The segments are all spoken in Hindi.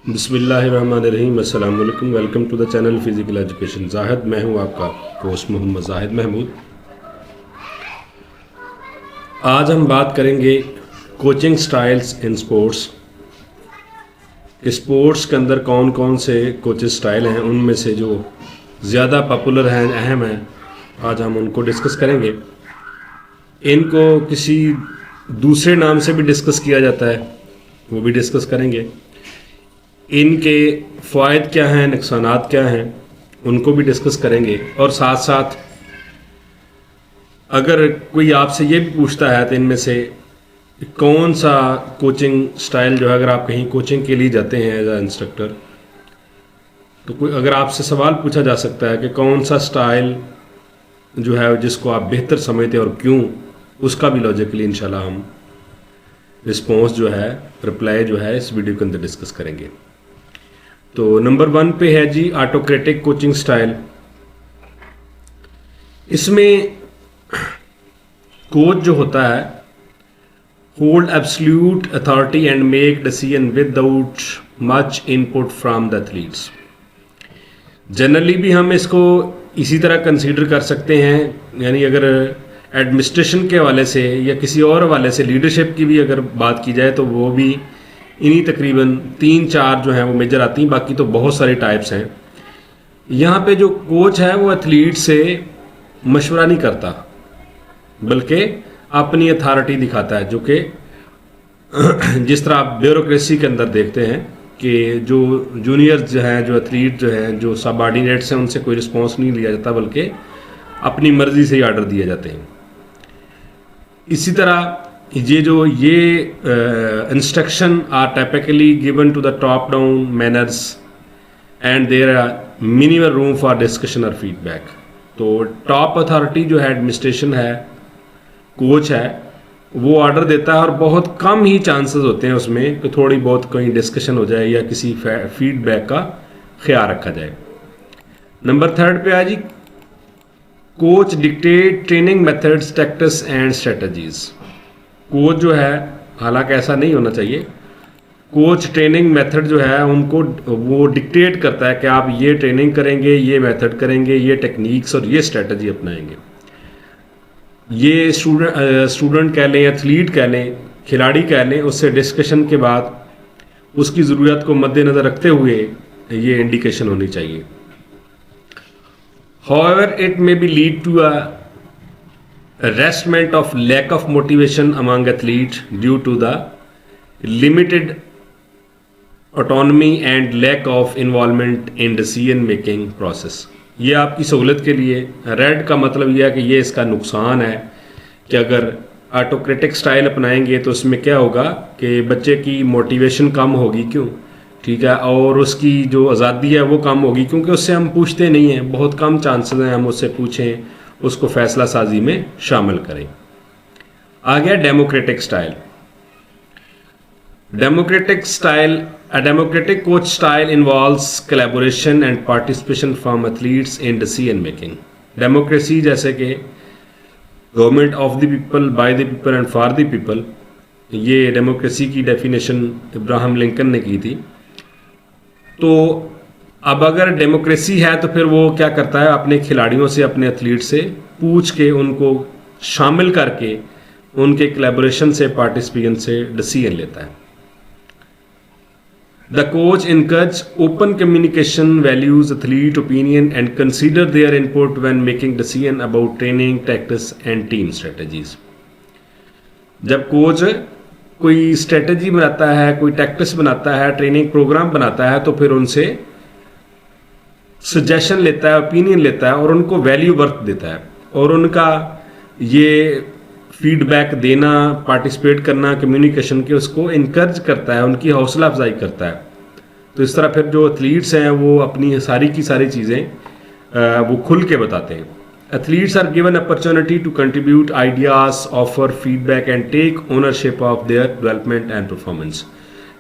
बिस्मिल्लाहिर्रहमानिर्रहीम। अस्सलाम वालेकुम। Welcome to the channel physical education Zahid. मैं हूं आपका होस्ट मोहम्मद जाहिद महमूद। आज हम बात करेंगे coaching styles in sports. Sports के अंदर कौन कौन से कोचिंग स्टाइल हैं, उनमें से जो ज़्यादा पॉपुलर हैं, अहम हैं, आज हम उनको डिस्कस करेंगे। इनको किसी दूसरे नाम से भी डिस्कस किया जाता है, वो भी डिस्कस करेंगे। इनके फ़ायदे क्या हैं, नुकसानात क्या हैं, उनको भी डिस्कस करेंगे। और साथ साथ अगर कोई आपसे ये भी पूछता है तो इनमें से कौन सा कोचिंग स्टाइल जो है, अगर आप कहीं कोचिंग के लिए जाते हैं एज अ इंस्ट्रक्टर, तो कोई अगर आपसे सवाल पूछा जा सकता है कि कौन सा स्टाइल जो है जिसको आप बेहतर समझते हैं और क्यों, उसका भी लॉजिकली इंशाल्लाह हम रिस्पॉन्स जो है, रिप्लाई जो है, इस वीडियो के अंदर डिस्कस करेंगे। तो नंबर 1 पे है जी ऑटोक्रेटिक कोचिंग स्टाइल। इसमें कोच जो होता है hold absolute authority and make decision without much input from the athletes. Generally भी हम इसको इसी तरह कंसीडर कर सकते हैं, यानी अगर एडमिनिस्ट्रेशन के हवाले से या किसी और हवाले से लीडरशिप की भी अगर बात की जाए तो वो भी इन्हीं तकरीबन 3-4 जो हैं वो मेजर आती हैं। बाकी तो बहुत सारी टाइप्स हैं। यहाँ पे जो कोच है वो एथलीट से मशवरा नहीं करता, बल्कि अपनी अथॉरिटी दिखाता है, जो कि जिस तरह आप ब्यूरोक्रेसी के अंदर देखते हैं कि जो जूनियर्स जो हैं, जो एथलीट जो हैं, जो सबऑर्डिनेट्स हैं, उनसे कोई रिस्पॉन्स नहीं लिया जाता, बल्कि अपनी मर्जी से ही आर्डर दिए जाते हैं। इसी तरह ये instruction are typically given to the top down manners and there are minimum room for discussion और फीडबैक। तो टॉप अथॉरिटी जो है, एडमिनिस्ट्रेशन है, कोच है, वो ऑर्डर देता है और बहुत कम ही चांसेस होते हैं उसमें कि थोड़ी बहुत कहीं डिस्कशन हो जाए या किसी फीडबैक का ख्याल रखा जाए। नंबर 3 पे आ जी coach dictate training methods, tactics and strategies. Coach जो है, हालांकि ऐसा नहीं होना चाहिए, कोच ट्रेनिंग मेथड जो है उनको वो डिक्टेट करता है कि आप ये ट्रेनिंग करेंगे, ये मेथड करेंगे, ये टेक्निक्स और ये स्ट्रेटजी अपनाएंगे। ये स्टूडेंट कह लें, एथलीट कह लें, खिलाड़ी कह लें, उससे डिस्कशन के बाद उसकी ज़रूरत को मद्देनज़र रखते हुए ये इंडिकेशन होनी चाहिए। However, it may be lead to a harassment of lack of motivation among athletes due to the limited autonomy and lack of involvement in decision making process। ये आपकी सहूलत के लिए, रेड का मतलब यह है कि ये इसका नुकसान है कि अगर ऑटोक्रेटिक स्टाइल अपनाएंगे तो उसमें क्या होगा कि बच्चे की मोटिवेशन कम होगी। क्यों? ठीक है। और उसकी जो आज़ादी है वो कम होगी, क्योंकि उससे हम पूछते नहीं हैं, बहुत कम चांसेस हैं हम उससे पूछें, उसको फैसला साजी में शामिल करें। आ गया democratic style. Democratic style, a democratic coach style involves collaboration and participation from athletes in decision making. Democracy जैसे कि government of the people, by the people and for the people, ये डेमोक्रेसी की डेफिनेशन इब्राहिम लिंकन ने की थी। तो अब अगर डेमोक्रेसी है तो फिर वो क्या करता है, अपने खिलाड़ियों से, अपने एथलीट से पूछ के, उनको शामिल करके, उनके कोलैबोरेशन से, पार्टिसिपेशन से डिसीजन लेता है। The coach encourage open communication, values athlete opinion and consider there input when making decision about training, tactics and team strategies. जब कोच कोई स्ट्रेटजी बनाता है, कोई टैक्टिक्स बनाता है, ट्रेनिंग प्रोग्राम बनाता है, तो फिर उनसे सजेशन लेता है, ओपिनियन लेता है और उनको वैल्यू वर्थ देता है, और उनका ये फीडबैक देना, पार्टिसिपेट करना कम्युनिकेशन के, उसको इनकरेज करता है, उनकी हौसला अफजाई करता है। तो इस तरह फिर जो एथलीट्स हैं वो अपनी सारी की सारी चीज़ें वो खुल के बताते हैं। Athletes are given opportunity to contribute ideas, offer feedback and take ownership of their development and performance।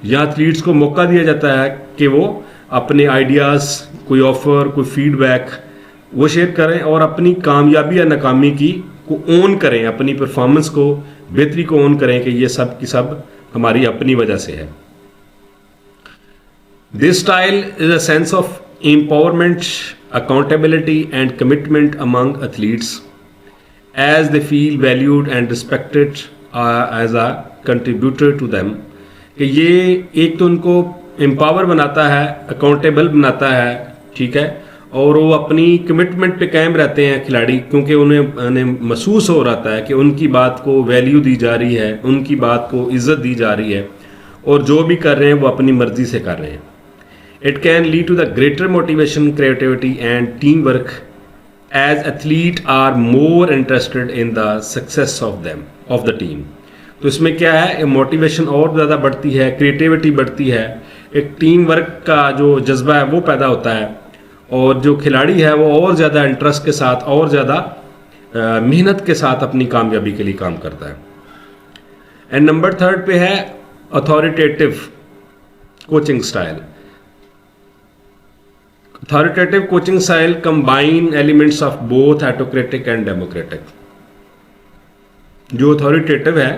यहाँ एथलीट्स को मौका दिया जाता है कि वो अपने आइडियाज़, कोई ऑफर, कोई फीडबैक वो शेयर करें और अपनी कामयाबी या नाकामी की को ओन करें, अपनी परफॉर्मेंस को, बेहतरी को ओन करें कि ये सब की सब हमारी अपनी वजह से है। This style is a sense of empowerment, accountability and commitment among athletes as they feel valued and respected as a contributor to them. कि ये एक तो उनको एम्पावर बनाता है, अकाउंटेबल बनाता है, ठीक है, और वो अपनी कमिटमेंट पे कायम रहते हैं खिलाड़ी, क्योंकि उन्हें महसूस हो रहा है कि उनकी बात को वैल्यू दी जा रही है, उनकी बात को इज्जत दी जा रही है और जो भी कर रहे हैं वो अपनी मर्जी से कर रहे हैं. It can lead to the greater motivation, creativity and teamwork as athletes are more interested in the success of the team. तो इसमें क्या है, मोटिवेशन और ज़्यादा बढ़ती है, क्रिएटिविटी बढ़ती है, एक टीम वर्क का जो जज्बा है वो पैदा होता है और जो खिलाड़ी है वो और ज़्यादा इंटरेस्ट के साथ और ज़्यादा मेहनत के साथ अपनी कामयाबी के लिए काम करता है. एंड नंबर 3 पे है authoritative coaching style. Authoritative coaching style combine elements of both autocratic and democratic. जो authoritative है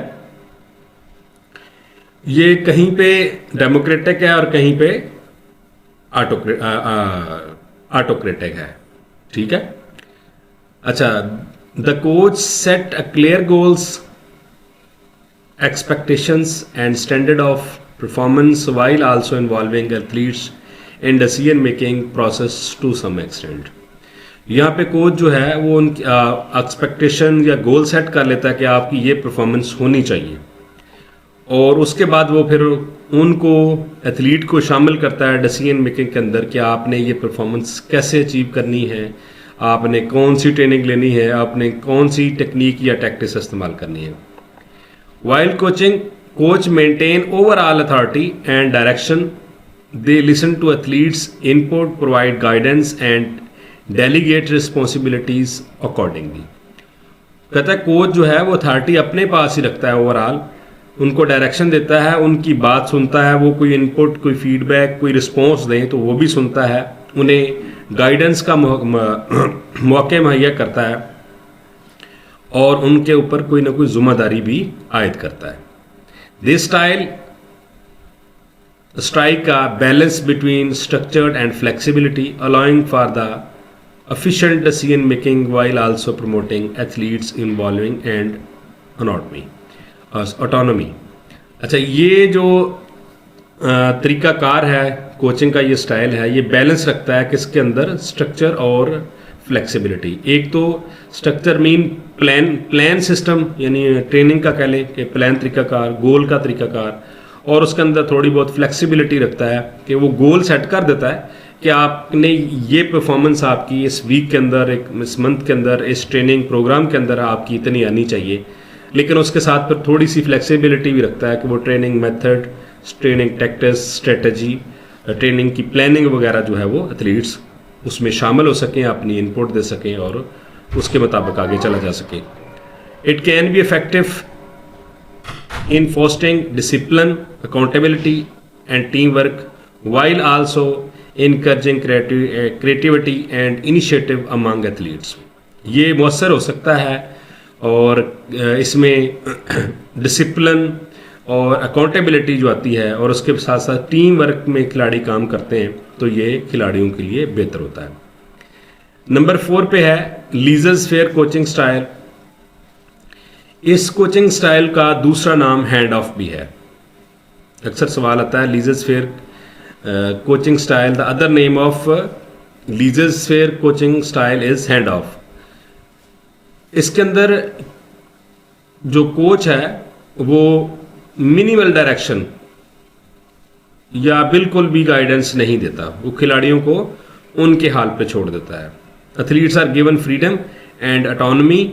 ये कहीं पे डेमोक्रेटिक है और कहीं पे ऑटोक्रेटिक है, ठीक है. अच्छा, the coach set a clear goals, expectations and standard of performance while also involving athletes in decision making process to some extent. यहाँ पे कोच जो है वो उनकी एक्सपेक्टेशन या गोल सेट कर लेता है कि आपकी ये परफॉर्मेंस होनी चाहिए और उसके बाद वो फिर उनको एथलीट को शामिल करता है डिसीजन मेकिंग के अंदर कि आपने ये परफॉर्मेंस कैसे अचीव करनी है, आपने कौन सी ट्रेनिंग लेनी है, आपने कौन सी टेक्निक या टैक्टिक्स इस्तेमाल करनी है. While coaching, coach maintain overall authority and direction. They listen to athletes' input, provide guidance and delegate responsibilities accordingly. कहता है कोच जो है वो अथॉरिटी अपने पास ही रखता है, ओवरऑल उनको डायरेक्शन देता है, उनकी बात सुनता है, वो कोई इनपुट, कोई फीडबैक, कोई रिस्पॉन्स दें तो वो भी सुनता है, उन्हें गाइडेंस का मौके मुहैया करता है और उनके ऊपर कोई ना कोई जिम्मेदारी भी आयद करता है. This style strike a balance between structured and flexibility, allowing for the efficient decision making while also promoting athletes involving and autonomy. अच्छा, ये जो तरीकाकार है कोचिंग का, ये स्टाइल है, ये बैलेंस रखता है किसके अंदर, स्ट्रक्चर और फ्लेक्सिबिलिटी. एक तो स्ट्रक्चर मीन प्लान सिस्टम, यानी ट्रेनिंग का कह लें कि प्लान तरीकाकार, गोल का तरीकाकार, और उसके अंदर थोड़ी बहुत फ्लेक्सिबिलिटी रखता है कि वो गोल सेट कर देता है कि आपने ये परफॉर्मेंस आपकी इस वीक के अंदर, इस मंथ के अंदर, इस ट्रेनिंग प्रोग्राम के अंदर आपकी इतनी आनी चाहिए. लेकिन उसके साथ फिर थोड़ी सी फ्लेक्सिबिलिटी भी रखता है कि वो training method, training tactics, strategy, training की प्लानिंग वगैरह जो है वो एथलीट्स उसमें शामिल हो सकें, अपनी इनपुट दे सकें और उसके मुताबिक आगे चला जा सके. It can be effective in fostering discipline, accountability and teamwork while also encouraging creativity and initiative among athletes. ये मौसर हो सकता है और इसमें डिसिप्लिन और अकाउंटेबिलिटी जो आती है और उसके साथ साथ टीम वर्क में खिलाड़ी काम करते हैं तो ये खिलाड़ियों के लिए बेहतर होता है. नंबर 4 पे है लीजर्स फेयर कोचिंग स्टाइल. इस कोचिंग स्टाइल का दूसरा नाम हैंड ऑफ भी है. अक्सर सवाल आता है lizards fair coaching style, the other name of lizards fair coaching style is hand of. इसके अंदर जो कोच है वो मिनिमल डायरेक्शन या बिल्कुल भी गाइडेंस नहीं देता, वो खिलाड़ियों को उनके हाल पे छोड़ देता है. Athletes are given freedom and autonomy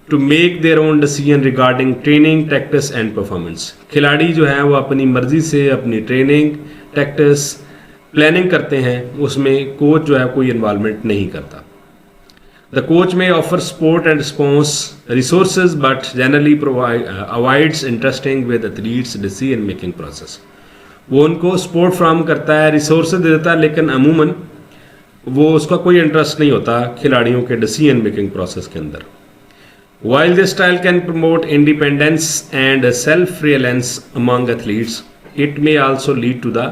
to make their own decision regarding training, tactics and performance. खिलाड़ी जो है वो अपनी मर्जी से अपनी ट्रेनिंग, टैक्टिक्स, प्लानिंग करते हैं, उसमें कोच जो है कोई इन्वॉल्वमेंट नहीं करता. द कोच में offer support and response resources but generally avoids interesting with athletes decision making process. वो उनको सपोर्ट फ्राहम करता है, रिसोर्सेज दे देता है, लेकिन अमूमन वो उसका कोई इंटरेस्ट नहीं होता खिलाड़ियों के डिसीजन मेकिंग प्रोसेस के अंदर. While this style can promote independence and self-reliance among athletes, it may also lead to the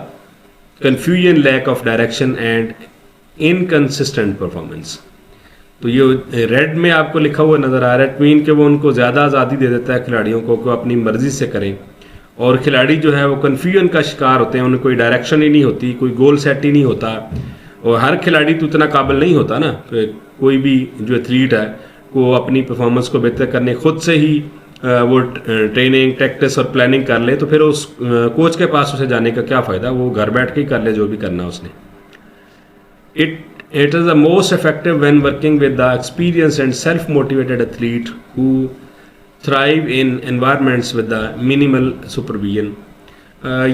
confusion, lack of direction and inconsistent performance। तो ये रेड में आपको लिखा हुआ नज़र आ रहा है ट्वीन के वो उनको ज़्यादा आज़ादी दे देता है खिलाड़ियों को कि अपनी मर्ज़ी से करें, और खिलाड़ी जो है वो कन्फ्यूजन का शिकार होते हैं, उन्हें कोई डायरेक्शन ही नहीं होती, कोई गोल सेट ही नहीं होता। और हर खिलाड़ी तो इतना काबिल नहीं होता ना, कोई भी जो एथलीट है वो अपनी परफॉर्मेंस को बेहतर करने खुद से ही वो ट्रेनिंग प्रैक्टिस और प्लानिंग कर ले, तो फिर उस कोच के पास उसे जाने का क्या फ़ायदा, वो घर बैठ के ही कर ले जो भी करना उसने। It is the most effective when working with the experienced and self-motivated athlete who thrive in environments with the minimal supervision।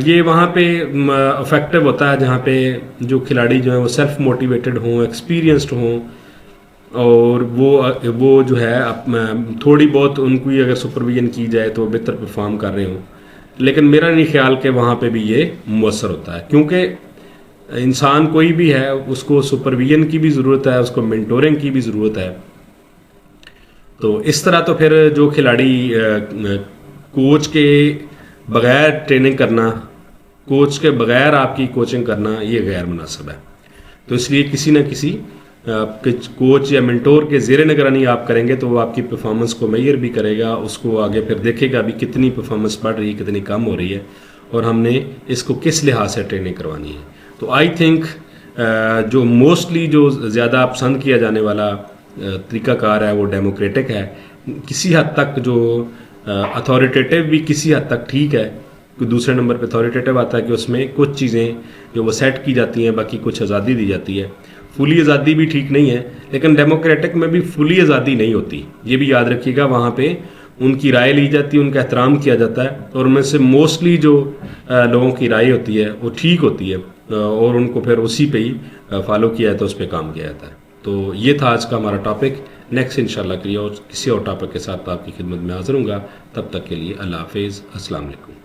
ये वहाँ पे इफेक्टिव होता है जहाँ पे जो खिलाड़ी जो है वो सेल्फ मोटिवेटेड हों, एक्सपीरियंस्ड हों, और वो जो है थोड़ी बहुत उनकी अगर सुपरविजन की जाए तो बेहतर परफॉर्म कर रहे हों। लेकिन मेरा नहीं ख्याल कि वहाँ पे भी ये मुअस्सर होता है, क्योंकि इंसान कोई भी है उसको सुपरविजन की भी ज़रूरत है, उसको मेंटोरिंग की भी ज़रूरत है। तो इस तरह तो फिर जो खिलाड़ी कोच के बग़ैर ट्रेनिंग करना, कोच के बग़ैर आपकी कोचिंग करना, ये गैर मुनासिब है। तो इसलिए किसी न किसी कोच या मेंटोर के ज़ेर निगरानी आप करेंगे तो वो आपकी परफॉर्मेंस को मेजर भी करेगा, उसको आगे फिर देखेगा भी कितनी परफॉर्मेंस बढ़ रही है, कितनी कम हो रही है, और हमने इसको किस लिहाज से ट्रेनिंग करवानी है। तो आई थिंक जो मोस्टली जो ज़्यादा पसंद किया जाने वाला तरीक़ाकार है वो डेमोक्रेटिक है। किसी हद तक जो अथॉरिटेटिव भी किसी हद तक ठीक है, कि दूसरे नंबर पे अथॉरिटेटिव आता है कि उसमें कुछ चीज़ें जो वो सेट की जाती हैं, बाकी कुछ आज़ादी दी जाती है। फुली आज़ादी भी ठीक नहीं है, लेकिन डेमोक्रेटिक में भी फुली आज़ादी नहीं होती, ये भी याद रखिएगा। वहाँ पे उनकी राय ली जाती है, उनका एहतराम किया जाता है, और उनमें से मोस्टली जो लोगों की राय होती है वो ठीक होती है, और उनको फिर उसी पे ही फॉलो किया जाता है, उस पर काम किया जाता है। तो ये था आज का हमारा टॉपिक। नेक्स्ट इंशाल्लाह के लिए और किसी और टॉपिक के साथ आपकी खिदमत में हाजिर हूँगा। तब तक के लिए अल्लाह हाफिज़, अस्सलाम वालेकुम।